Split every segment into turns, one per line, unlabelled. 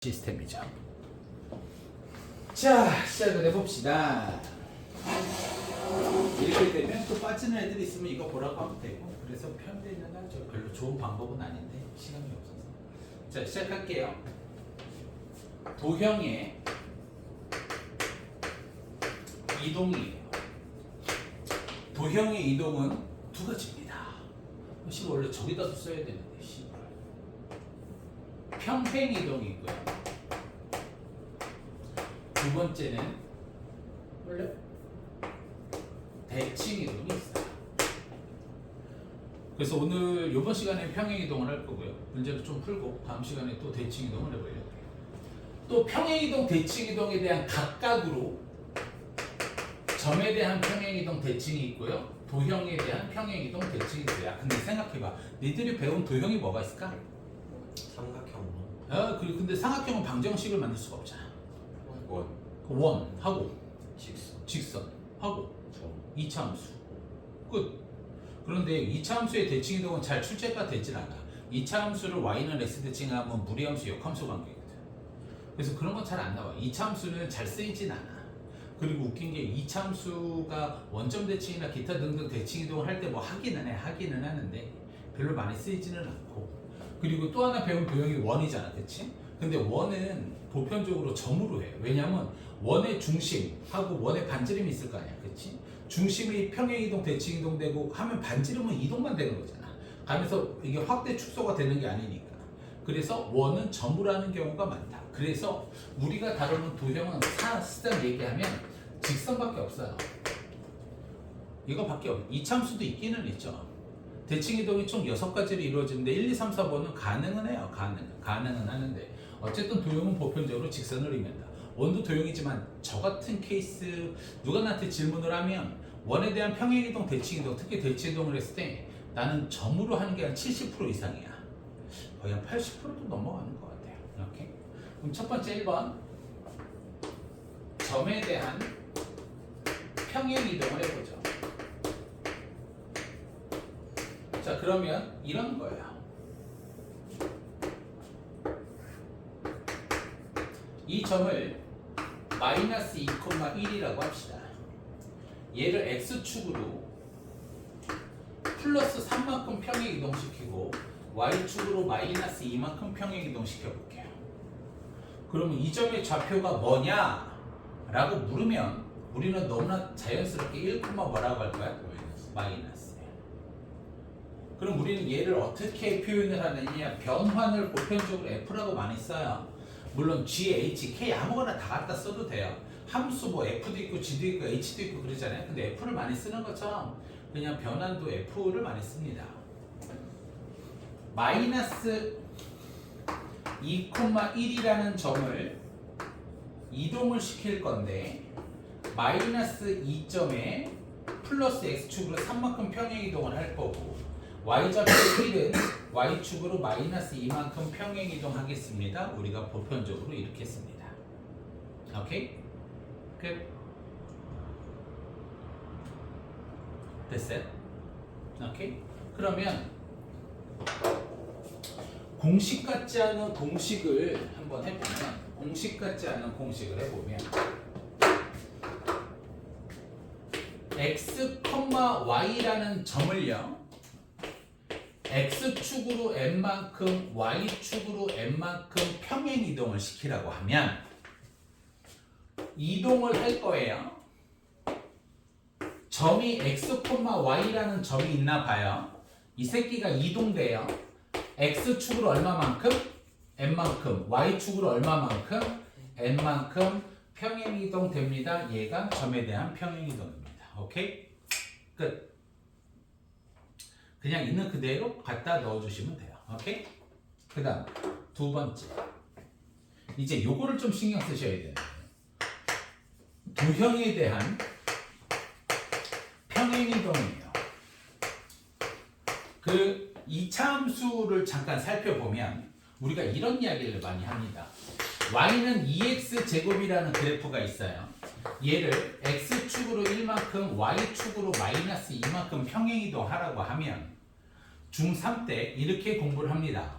시스템이죠. 자, 시작을 해봅시다. 이렇게 되면 또 빠지는 애들이 있으면 이거 보라고 하면 되고, 그래서 편되는 건 별로 좋은 방법은 아닌데 시간이 없어서. 자, 시작할게요. 도형의 이동이에요. 도형의 이동은 두 가지입니다. 원래 저기다도 써야 되는데 평행 이동이 있고요. 두 번째는 원래 대칭 이동이 있어요. 그래서 오늘 이번 시간에 평행 이동을 할 거고요. 문제를 좀 풀고 다음 시간에 또 대칭 이동을 해보려고 해요. 또 평행 이동, 대칭 이동에 대한 각각으로 점에 대한 평행 이동, 대칭이 있고요. 도형에 대한 평행 이동, 대칭이 있어요. 근데 생각해봐. 니들이 배운 도형이 뭐가 있을까?
삼각형
근데 삼각형은 방정식을 만들 수가 없잖아. 원하고 직선하고 이차함수 끝. 그런데 이차함수의 대칭 이동은 잘 출제가 되질 않아. 이차함수를 y는 x 대칭하면 무리함수, 역함수 관계거든. 그래서 그런 건 잘 안 나와. 이차함수는 잘 쓰이진 않아. 그리고 웃긴 게 이차함수가 원점 대칭이나 기타 등등 대칭 이동을 할 때 뭐 하기는 하는데 별로 많이 쓰이지는 않고. 그리고 또 하나 배운 도형이 원이잖아, 그치? 근데 원은 보편적으로 점으로 해요. 왜냐면 원의 중심하고 원의 반지름이 있을 거 아니야, 그치? 중심이 평행이동, 대칭이동 되고 하면 반지름은 이동만 되는 거잖아. 가면서 이게 확대 축소가 되는 게 아니니까. 그래서 원은 점으로 하는 경우가 많다. 그래서 우리가 다루는 도형은 사실상 얘기하면 직선밖에 없어요. 이거밖에 없어요. 이차함수도 있기는 있죠. 대칭 이동이 총 6가지로 이루어지는데 1, 2, 3, 4번은 가능은 해요. 가능은 하는데 어쨌든 도형은 보편적으로 직선을 의미한다. 원도 도형이지만 저 같은 케이스 누가 나한테 질문을 하면 원에 대한 평행 이동, 대칭 이동, 특히 대칭 이동을 했을 때 나는 점으로 하는 게 한 70% 이상이야. 거의 한 80%도 넘어가는 것 같아요. 이렇게. 그럼 첫 번째 1번 점에 대한 평행 이동을 해보죠. 자, 그러면 이런 거예요. 이 점을 마이너스 2,1이라고 합시다. 얘를 x축으로 플러스 3만큼 평행 이동시키고 y축으로 마이너스 2만큼 평행 이동시켜 볼게요. 그러면 이 점의 좌표가 뭐냐? 라고 물으면 우리는 너무나 자연스럽게 1, 뭐라고 할 거야? 마이너스. 그럼 우리는 얘를 어떻게 표현을 하느냐? 변환을 보편적으로 F라고 많이 써요. 물론 G, H, K 아무거나 다 갖다 써도 돼요. 함수 뭐 F도 있고 G도 있고 H도 있고 그러잖아요. 근데 F를 많이 쓰는 것처럼 그냥 변환도 F를 많이 씁니다. 마이너스 2,1이라는 점을 이동을 시킬 건데 마이너스 2점에 플러스 X축으로 3만큼 평행 이동을 할 거고 y좌표 1은 y축으로 마이너스 2만큼 평행 이동하겠습니다. 우리가 보편적으로 이렇게 씁니다. 오케이? 끝. 됐어요? 오케이? 그러면 공식 같지 않은 공식을 한번 해보면 공식 같지 않은 공식을 해보면 x, y라는 점을요 x축으로 n만큼 y축으로 n만큼 평행 이동을 시키라고 하면 이동을 할 거예요. 점이 x, y라는 점이 있나 봐요. 이 새끼가 이동돼요. x축으로 얼마만큼? n만큼. y축으로 얼마만큼? n만큼 평행 이동됩니다. 얘가 점에 대한 평행 이동입니다. 오케이? 끝. 그냥 있는 그대로 갖다 넣어주시면 돼요. 오케이? 그 다음 두 번째 이제 요거를 좀 신경 쓰셔야 돼요. 도형에 대한 평행이동이에요. 그 이차함수를 잠깐 살펴보면 우리가 이런 이야기를 많이 합니다. y는 2x 제곱이라는 그래프가 있어요. 얘를 x축으로 1만큼 y축으로 마이너스 2만큼 평행이동 하라고 하면 중3 때 이렇게 공부를 합니다.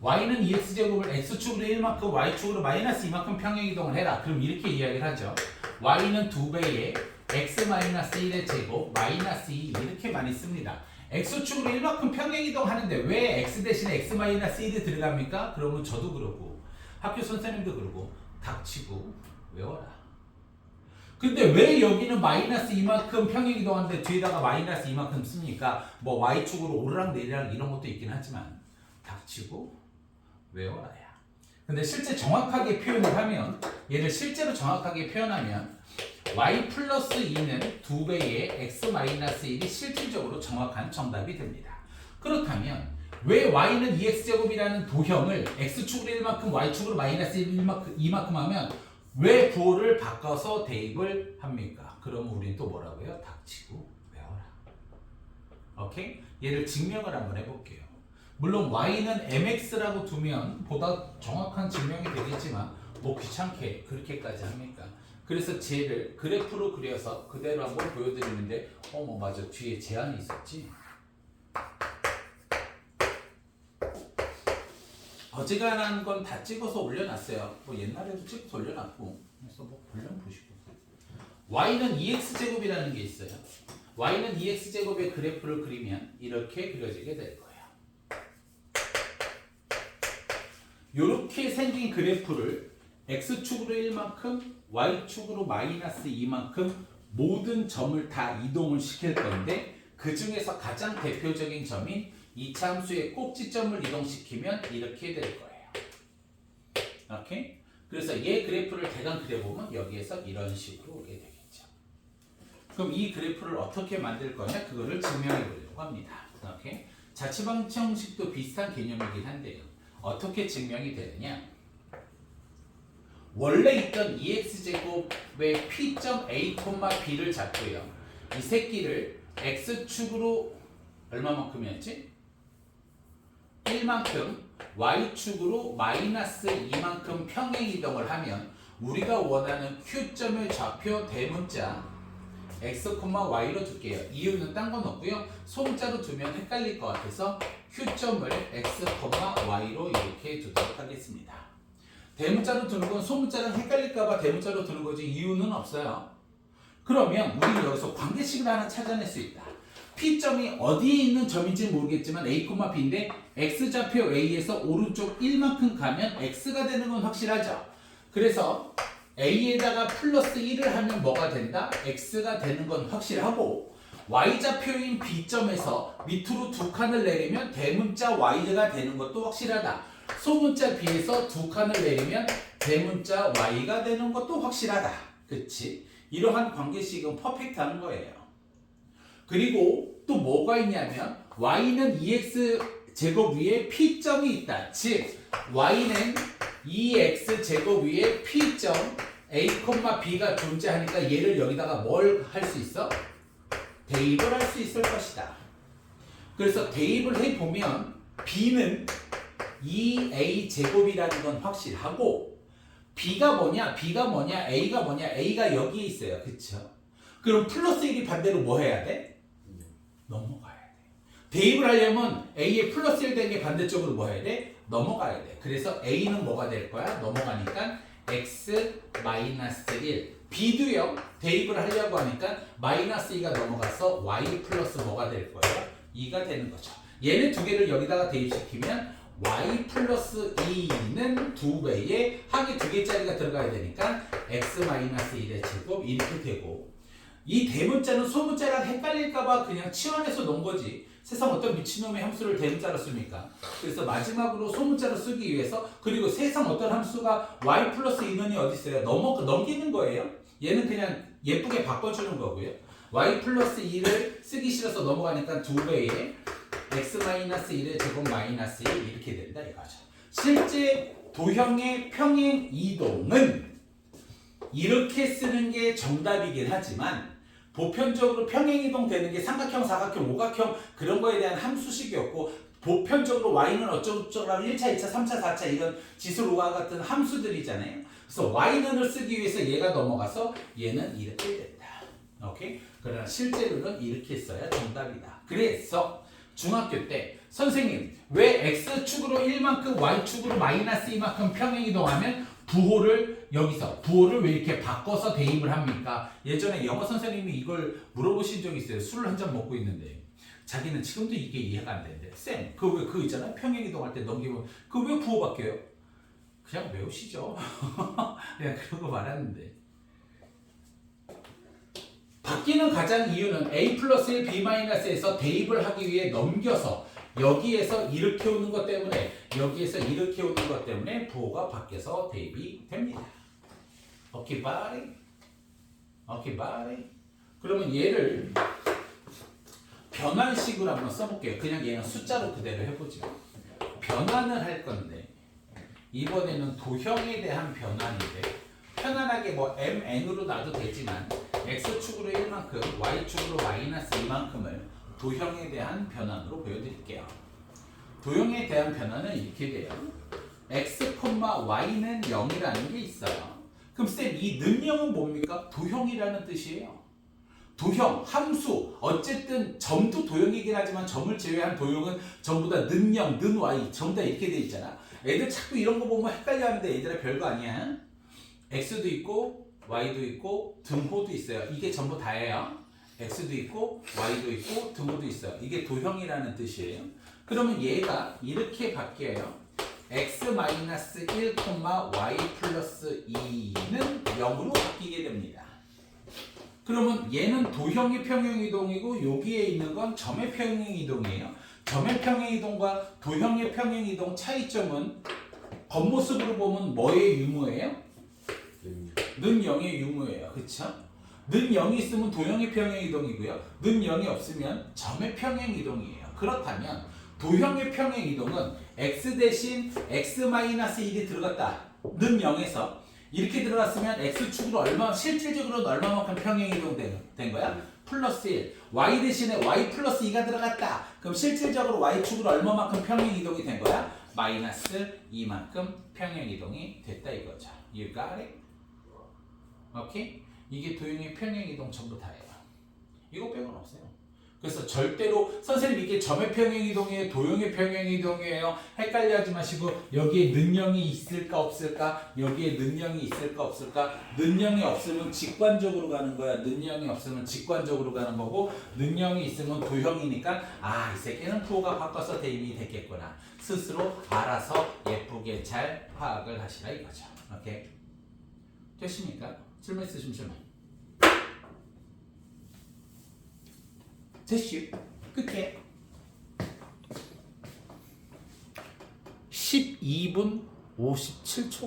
y는 2x제곱을 x축으로 1만큼 y축으로 마이너스 2만큼 평행이동을 해라. 그럼 이렇게 이야기를 하죠. y는 2배의 x-1의 제곱 마이너스 2 이렇게 많이 씁니다. x축으로 1만큼 평행이동 하는데 왜 x 대신에 x-1이 들어갑니까? 그러면 저도 그러고 학교 선생님도 그러고 닥치고 외워라. 근데 왜 여기는 마이너스 이만큼 평행이동하는데 뒤에다가 마이너스 이만큼 씁니까? 뭐 y축으로 오르락 내리락 이런 것도 있긴 하지만 닥치고 외워라야. 근데 실제 정확하게 표현을 하면 얘를 실제로 정확하게 표현하면 y 플러스 2는 2배의 x 마이너스 1이 실질적으로 정확한 정답이 됩니다. 그렇다면 왜 y는 2x제곱이라는 도형을 x축으로 1만큼 y축으로 마이너스 2만큼 하면 왜 부호를 바꿔서 대입을 합니까? 그러면 우리는 또 뭐라고요? 닥치고 외워라. 오케이? 얘를 증명을 한번 해볼게요. 물론 y는 mx라고 두면 보다 정확한 증명이 되겠지만 뭐 귀찮게 그렇게까지 합니까? 그래서 쟤를 그래프로 그려서 그대로 한번 보여드리는데 어머 맞아 뒤에 제한이 있었지? 어지간한 건 다 찍어서 올려놨어요. 뭐 옛날에도 찍어서 올려놨고 그래서 뭐 보려면 보시고 y는 2x제곱이라는 게 있어요. y는 2x제곱의 그래프를 그리면 이렇게 그려지게 될 거예요. 이렇게 생긴 그래프를 x축으로 1만큼 y축으로 마이너스 2만큼 모든 점을 다 이동을 시킬 건데 그 중에서 가장 대표적인 점인 이차함수의 꼭지점을 이동시키면 이렇게 될 거예요. 오케이? 그래서 얘 그래프를 대강 그려보면 여기에서 이런 식으로 오게 되겠죠. 그럼 이 그래프를 어떻게 만들 거냐? 그거를 증명해 보려고 합니다. 오케이? 자취방치 형식도 비슷한 개념이긴 한데요. 어떻게 증명이 되느냐? 원래 있던 2x제곱의 p.a, b를 잡고요. 이 새끼를 x축으로 얼마만큼이었지? 1만큼 y축으로 마이너스 2만큼 평행이동을 하면 우리가 원하는 q점의 좌표 대문자 x, y로 둘게요. 이유는 딴 건 없고요. 소문자로 두면 헷갈릴 것 같아서 q점을 x, y로 이렇게 두도록 하겠습니다. 대문자로 두는 건 소문자랑 헷갈릴까봐 대문자로 두는 거지 이유는 없어요. 그러면 우리는 여기서 관계식을 하나 찾아낼 수 있다. P점이 어디에 있는 점인지 모르겠지만 A, B인데 X좌표 A에서 오른쪽 1만큼 가면 X가 되는 건 확실하죠. 그래서 A에다가 플러스 1을 하면 뭐가 된다? X가 되는 건 확실하고 Y좌표인 B점에서 밑으로 두 칸을 내리면 대문자 Y가 되는 것도 확실하다. 소문자 B에서 두 칸을 내리면 대문자 Y가 되는 것도 확실하다. 그치? 이러한 관계식은 퍼펙트한 거예요. 그리고 또 뭐가 있냐면 y는 2x 제곱 위에 p점이 있다. 즉 y는 2x 제곱 위에 p점 a, b가 존재하니까 얘를 여기다가 뭘 할 수 있어? 대입을 할 수 있을 것이다. 그래서 대입을 해보면 b는 2a 제곱이라는 건 확실하고 b가 뭐냐? a가 뭐냐? a가 여기에 있어요. 그쵸? 그럼 플러스 1이 반대로 뭐 해야 돼? 넘어가야 돼. 대입을 하려면 a에 플러스 1 되는 게 반대쪽으로 뭐 해야 돼? 넘어가야 돼. 그래서 a는 뭐가 될 거야? 넘어가니까 x 마이너스 1. b도요. 대입을 하려고 하니까 마이너스 2가 넘어가서 y 플러스 뭐가 될 거예요? 2가 되는 거죠. 얘는 두 개를 여기다가 대입시키면 y 플러스 2는 2배에 항에 두 개짜리가 들어가야 되니까 x 마이너스 1의 제곱 이렇게 되고 이 대문자는 소문자랑 헷갈릴까봐 그냥 치환해서 놓은 거지. 세상 어떤 미친놈의 함수를 대문자로 씁니까? 그래서 마지막으로 소문자로 쓰기 위해서 그리고 세상 어떤 함수가 y 플러스 2는이 어디 있어요? 넘기는 거예요. 얘는 그냥 예쁘게 바꿔주는 거고요. y 플러스 2를 쓰기 싫어서 넘어가니까 2배에 x 마이너스 1의 제곱 마이너스 1 이렇게 된다 이거죠. 실제 도형의 평행 이동은 이렇게 쓰는 게 정답이긴 하지만 보편적으로 평행이동 되는 게 삼각형, 사각형, 오각형 그런 거에 대한 함수식이었고 보편적으로 y는 어쩌고저쩌고 1차, 2차, 3차, 4차 이런 지수로가 같은 함수들이잖아요. 그래서 y는을 쓰기 위해서 얘가 넘어가서 얘는 이렇게 된다. 오케이? 그러나 실제로는 이렇게 써야 정답이다. 그래서 중학교 때 선생님 왜 x축으로 1만큼 y축으로 마이너스 2만큼 평행이동하면 부호를 여기서 부호를 왜 이렇게 바꿔서 대입을 합니까? 예전에 영어 선생님이 이걸 물어보신 적이 있어요. 술을 한 잔 먹고 있는데 자기는 지금도 이게 이해가 안 되는데 쌤 그거 있잖아요. 평행이동할 때 넘기면 그거 왜 부호 바뀌어요? 그냥 외우시죠. 그냥 그런 거 말하는데 바뀌는 가장 이유는 a 플러스 1 b 마이너스에서 대입을 하기 위해 넘겨서 여기에서 이렇게 오는 것 때문에 여기에서 이렇게 오는 것 때문에 부호가 바뀌어서 대입이 됩니다. 오케이 바리? 오케이 바리? 그러면 얘를 변환식으로 한번 써볼게요. 그냥 얘는 숫자로 그대로 해보죠. 변환을 할 건데 이번에는 도형에 대한 변환인데 편안하게 뭐 mn으로 놔도 되지만 x축으로 1만큼 y축으로 마이너스 2만큼을 도형에 대한 변환으로 보여드릴게요. 도형에 대한 변환은 이렇게 돼요. x, y는 0이라는 게 있어요. 그럼 쌤 이 는 0은 뭡니까? 도형이라는 뜻이에요. 도형, 함수, 어쨌든 점도 도형이긴 하지만 점을 제외한 도형은 전부 다 는 0, 는 y 전부 다 이렇게 돼 있잖아. 애들 자꾸 이런 거 보면 헷갈려 하는데 얘들아 별거 아니야. x도 있고 y도 있고 등호도 있어요. 이게 전부 다예요. x도 있고 y도 있고 등호도 있어요. 이게 도형이라는 뜻이에요. 그러면 얘가 이렇게 바뀌어요. x-1, y 플러스 2는 0으로 바뀌게 됩니다. 그러면 얘는 도형의 평행이동이고 여기에 있는 건 점의 평행이동이에요. 점의 평행이동과 도형의 평행이동 차이점은 겉모습으로 보면 뭐의 유무예요? 는 0의 유무예요. 그쵸? 는 0이 있으면 도형의 평행이동이고요. 는 0이 없으면 점의 평행이동이에요. 그렇다면 도형의 평행이동은 x 대신 x-1이 들어갔다. 는 0에서 이렇게 들어갔으면 x축으로 실질적으로는 얼마만큼 평행이동 된 거야? 플러스 1. y 대신에 y 플러스 2가 들어갔다. 그럼 실질적으로 y축으로 얼마만큼 평행이동이 된 거야? 마이너스 2만큼 평행이동이 됐다 이거죠. You got it? 오케이? 이게 도형의 평행이동 전부 다예요. 이거 빼고는 없어요. 그래서 절대로 선생님 이게 점의 평행이동이에요, 도형의 평행이동이에요. 헷갈려하지 마시고 여기에 는 0이 있을까 없을까? 여기에 는 0이 있을까 없을까? 는 0이 없으면 직관적으로 가는 거야. 는 0이 없으면 직관적으로 가는 거고 는 0이 있으면 도형이니까 이 새끼는 부호가 바꿔서 대입이 됐겠구나. 스스로 알아서 예쁘게 잘 파악을 하시라 이거죠. 오케이? 됐습니까? 질문 있으시면 질문. 됐슈. 끝에 12분 57초가